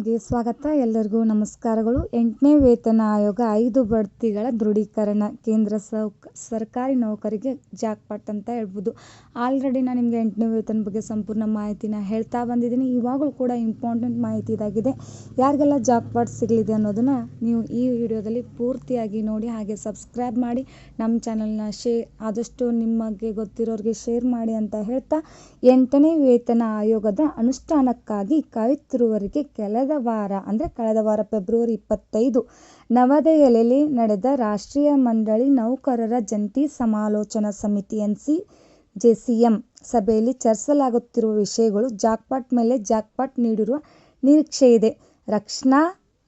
ಚಾನಲ್ಗೆ ಸ್ವಾಗತ. ಎಲ್ಲರಿಗೂ ನಮಸ್ಕಾರಗಳು. 8ನೇ ವೇತನ ಆಯೋಗ 5 ಬಡ್ತಿಗಳ ದೃಢೀಕರಣ. ಕೇಂದ್ರ ಸರ್ಕಾರಿ ನೌಕರಿಗೆ ಜಾಕ್ಪಾಟ್ ಅಂತ ಹೇಳ್ಬೋದು. ಆಲ್ರೆಡಿ ನಾನು ನಿಮಗೆ 8ನೇ ವೇತನ ಬಗ್ಗೆ ಸಂಪೂರ್ಣ ಮಾಹಿತಿನ ಹೇಳ್ತಾ ಬಂದಿದ್ದೀನಿ. ಇವಾಗಲೂ ಕೂಡ ಇಂಪಾರ್ಟೆಂಟ್ ಮಾಹಿತಿ ಇದಾಗಿದೆ. ಯಾರಿಗೆಲ್ಲ ಜಾಕ್ಪಾಟ್ ಸಿಗಲಿದೆ ಅನ್ನೋದನ್ನು ನೀವು ಈ ವಿಡಿಯೋದಲ್ಲಿ ಪೂರ್ತಿಯಾಗಿ ನೋಡಿ, ಹಾಗೆ ಸಬ್ಸ್ಕ್ರೈಬ್ ಮಾಡಿ, ನಮ್ಮ ಚಾನಲ್ನ ಆದಷ್ಟು ನಿಮಗೆ ಗೊತ್ತಿರೋರಿಗೆ ಶೇರ್ ಮಾಡಿ ಅಂತ ಹೇಳ್ತಾ, 8ನೇ ವೇತನ ಆಯೋಗದ ಅನುಷ್ಠಾನಕ್ಕಾಗಿ ಕಾಯುತ್ತಿರುವವರಿಗೆ ಕಳೆದ ವಾರ ಫೆಬ್ರವರಿ 25 ನವದೆಹಲಿಯಲ್ಲಿ ನಡೆದ ರಾಷ್ಟ್ರೀಯ ಮಂಡಳಿ ನೌಕರರ ಜಂಟಿ ಸಮಾಲೋಚನಾ ಸಮಿತಿ NCJCM ಸಭೆಯಲ್ಲಿ ಚರ್ಚಿಸಲಾಗುತ್ತಿರುವ ವಿಷಯಗಳು. ಜಾಕ್ಪಾಟ್ ಮೇಲೆ ಜಾಕ್ಪಾಟ್ ನೀಡಿರುವ ನಿರೀಕ್ಷೆಯಿದೆ. ರಕ್ಷಣಾ,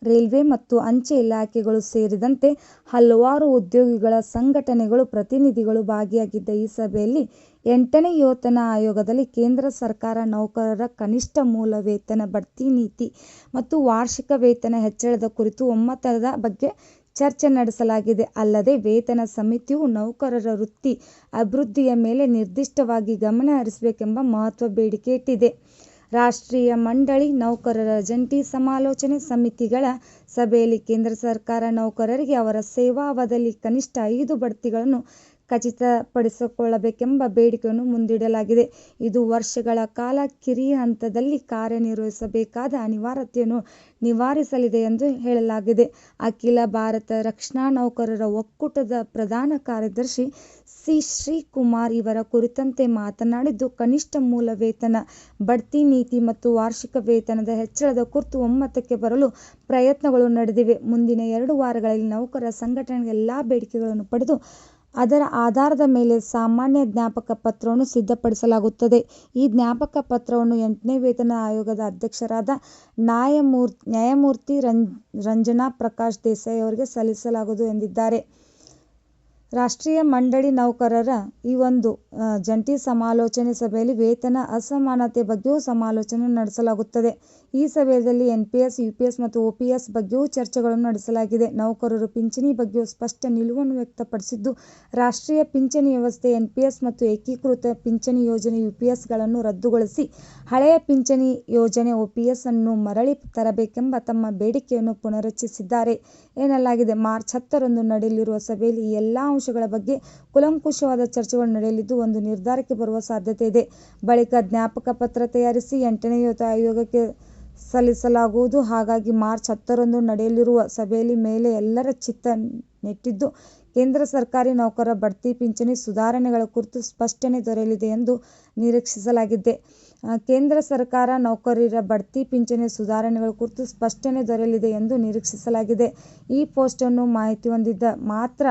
ರೈಲ್ವೆ ಮತ್ತು ಅಂಚೆ ಇಲಾಖೆಗಳು ಸೇರಿದಂತೆ ಹಲವಾರು ಉದ್ಯೋಗಿಗಳ ಸಂಘಟನೆಗಳ ಪ್ರತಿನಿಧಿಗಳು ಭಾಗಿಯಾಗಿದ್ದ ಈ ಸಭೆಯಲ್ಲಿ 8ನೇ ವೇತನ ಆಯೋಗದಲ್ಲಿ ಕೇಂದ್ರ ಸರ್ಕಾರ ನೌಕರರ ಕನಿಷ್ಠ ಮೂಲ ವೇತನ ಬಡ್ತಿ ನೀತಿ ಮತ್ತು ವಾರ್ಷಿಕ ವೇತನ ಹೆಚ್ಚಳದ ಕುರಿತು ಒಮ್ಮತದ ಬಗ್ಗೆ ಚರ್ಚೆ ನಡೆಸಲಾಗಿದೆ. ಅಲ್ಲದೆ ವೇತನ ಸಮಿತಿಯು ನೌಕರರ ವೃತ್ತಿ ಅಭಿವೃದ್ಧಿಯ ಮೇಲೆ ನಿರ್ದಿಷ್ಟವಾಗಿ ಗಮನ ಹರಿಸಬೇಕೆಂಬ ಮಹತ್ವ ಬೇಡಿಕೆ ಇಟ್ಟಿದೆ. ರಾಷ್ಟ್ರೀಯ ಮಂಡಳಿ ನೌಕರರ ಜಂಟಿ ಸಮಾಲೋಚನೆ ಸಮಿತಿಗಳ ಸಭೆಯಲ್ಲಿ ಕೇಂದ್ರ ಸರ್ಕಾರ ನೌಕರರಿಗೆ ಅವರ ಸೇವಾವಧಿಯಲ್ಲಿ ಕನಿಷ್ಠ 5 ಬಡ್ತಿಗಳನ್ನು ಖಚಿತಪಡಿಸಿಕೊಳ್ಳಬೇಕೆಂಬ ಬೇಡಿಕೆಯನ್ನು ಮುಂದಿಡಲಾಗಿದೆ. ಇದು ವರ್ಷಗಳ ಕಾಲ ಕಿರಿಯ ಹಂತದಲ್ಲಿ ಕಾರ್ಯನಿರ್ವಹಿಸಬೇಕಾದ ಅನಿವಾರ್ಯತೆಯನ್ನು ನಿವಾರಿಸಲಿದೆ ಎಂದು ಹೇಳಲಾಗಿದೆ. ಅಖಿಲ ಭಾರತ ರಕ್ಷಣಾ ನೌಕರರ ಒಕ್ಕೂಟದ ಪ್ರಧಾನ ಕಾರ್ಯದರ್ಶಿ ಸಿ. ಶ್ರೀಕುಮಾರ್ ಇವರ ಕುರಿತಂತೆ ಮಾತನಾಡಿದ್ದು, ಕನಿಷ್ಠ ಮೂಲ ವೇತನ ಬಡ್ತಿ ನೀತಿ ಮತ್ತು ವಾರ್ಷಿಕ ವೇತನದ ಹೆಚ್ಚಳದ ಕುರಿತು ಒಮ್ಮತಕ್ಕೆ ಬರಲು ಪ್ರಯತ್ನಗಳು ನಡೆದಿವೆ. ಮುಂದಿನ 2 ವಾರಗಳಲ್ಲಿ ನೌಕರರ ಸಂಘಟನೆಗಳ ಎಲ್ಲಾ ಬೇಡಿಕೆಗಳನ್ನು ಪಡೆದು ಅದರ ಆಧಾರದ ಮೇಲೆ ಸಾಮಾನ್ಯ ಜ್ಞಾಪಕ ಪತ್ರವನ್ನು ಸಿದ್ಧಪಡಿಸಲಾಗುತ್ತದೆ. ಈ ಜ್ಞಾಪಕ ಪತ್ರವನ್ನು 8ನೇ ವೇತನ ಆಯೋಗದ ಅಧ್ಯಕ್ಷರಾದ ನ್ಯಾಯಮೂರ್ತಿ ರಂಜನಾ ಪ್ರಕಾಶ್ ದೇಸಾಯಿ ಅವರಿಗೆ ಸಲ್ಲಿಸಲಾಗುವುದು ಎಂದಿದ್ದಾರೆ. ರಾಷ್ಟ್ರೀಯ ಮಂಡಳಿ ನೌಕರರ ಈ ಒಂದು ಜಂಟಿ ಸಮಾಲೋಚನೆ ಸಭೆಯಲ್ಲಿ ವೇತನ ಅಸಮಾನತೆ ಬಗ್ಗೆಯೂ ಸಮಾಲೋಚನೆ ನಡೆಸಲಾಗುತ್ತದೆ. ಈ ಸಭೆಯಲ್ಲಿ NPS, UPS ಮತ್ತು OPS ಬಗ್ಗೆಯೂ ಚರ್ಚೆಗಳನ್ನು ನಡೆಸಲಾಗಿದೆ. ನೌಕರರು ಪಿಂಚಣಿ ಬಗ್ಗೆಯೂ ಸ್ಪಷ್ಟ ನಿಲುವನ್ನು ವ್ಯಕ್ತಪಡಿಸಿದ್ದು, ರಾಷ್ಟ್ರೀಯ ಪಿಂಚಣಿ ವ್ಯವಸ್ಥೆ NPS ಮತ್ತು ಏಕೀಕೃತ ಪಿಂಚಣಿ ಯೋಜನೆ UPSಗಳನ್ನು ರದ್ದುಗೊಳಿಸಿ ಹಳೆಯ ಪಿಂಚಣಿ ಯೋಜನೆ OPS ಅನ್ನು ಮರಳಿ ತರಬೇಕೆಂಬ ತಮ್ಮ ಬೇಡಿಕೆಯನ್ನು ಪುನರುಚ್ಚರಿಸಿದ್ದಾರೆ ಎನ್ನಲಾಗಿದೆ. ಮಾರ್ಚ್ 10ರಂದು ನಡೆಯಲಿರುವ ಸಭೆಯಲ್ಲಿ ಈ ಎಲ್ಲಾ ಅಂಶಗಳ ಬಗ್ಗೆ ಕೂಲಂಕುಷವಾದ ಚರ್ಚೆಗಳು ನಡೆಯಲಿದ್ದು, ಒಂದು ನಿರ್ಧಾರಕ್ಕೆ ಬರುವ ಸಾಧ್ಯತೆ ಇದೆ. ಬಳಿಕ ಜ್ಞಾಪಕ ಪತ್ರ ತಯಾರಿಸಿ 8ನೇ ವೇತನ ಆಯೋಗಕ್ಕೆ ಸಲ್ಲಿಸಲಾಗುವುದು. ಹಾಗಾಗಿ ಮಾರ್ಚ್ 10ರಂದು ನಡೆಯಲಿರುವ ಸಭೆಯಲ್ಲಿ ಮೇಲೆ ಎಲ್ಲರ ಚಿತ್ತ ನೆಟ್ಟಿದ್ದು, ಕೇಂದ್ರ ಸರ್ಕಾರಿ ನೌಕರರ ಬಡ್ತಿ ಪಿಂಚಣಿ ಸುಧಾರಣೆಗಳ ಕುರಿತು ಸ್ಪಷ್ಟನೆ ದೊರೆಯಲಿದೆ ಎಂದು ನಿರೀಕ್ಷಿಸಲಾಗಿದೆ. ಕೇಂದ್ರ ಸರ್ಕಾರ ನೌಕರರ ಬಡ್ತಿ ಪಿಂಚಣಿ ಸುಧಾರಣೆಗಳ ಕುರಿತು ಸ್ಪಷ್ಟನೆ ದೊರೆಯಲಿದೆ ಎಂದು ನಿರೀಕ್ಷಿಸಲಾಗಿದೆ. ಈ ಪೋಸ್ಟನ್ನು ಮಾಹಿತಿ ಹೊಂದಿದ್ದ ಮಾತ್ರ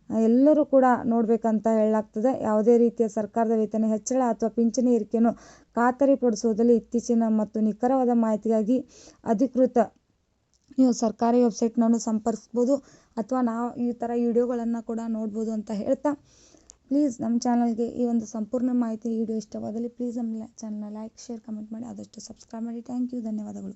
ಎಲ್ಲರೂ ಕೂಡ ನೋಡಬೇಕಂತ ಹೇಳಲಾಗ್ತದೆ. ಯಾವುದೇ ರೀತಿಯ ಸರ್ಕಾರದ ವೇತನ ಹೆಚ್ಚಳ ಅಥವಾ ಪಿಂಚಣಿ ಏರಿಕೆಯನ್ನು ಖಾತರಿಪಡಿಸುವುದರಲ್ಲಿ ಇತ್ತೀಚಿನ ಮತ್ತು ನಿಖರವಾದ ಮಾಹಿತಿಗಾಗಿ ಅಧಿಕೃತ ನೀವು ಸರ್ಕಾರಿ ವೆಬ್ಸೈಟ್ನನ್ನು ಸಂಪರ್ಕಿಸಬಹುದು ಅಥವಾ ನಾವು ಈ ಥರ ವಿಡಿಯೋಗಳನ್ನು ಕೂಡ ನೋಡ್ಬೋದು ಅಂತ ಹೇಳ್ತಾ, ಪ್ಲೀಸ್ ನಮ್ಮ ಚಾನಲ್ಗೆ ಈ ಒಂದು ಸಂಪೂರ್ಣ ಮಾಹಿತಿ ವಿಡಿಯೋ ಇಷ್ಟವಾದಲ್ಲಿ ಪ್ಲೀಸ್ ನಮ್ಮ ಚಾನಲ್ನ ಲೈಕ್, ಶೇರ್, ಕಮೆಂಟ್ ಮಾಡಿ, ಆದಷ್ಟು ಸಬ್ಸ್ಕ್ರೈಬ್ ಮಾಡಿ. ಥ್ಯಾಂಕ್ ಯು, ಧನ್ಯವಾದಗಳು.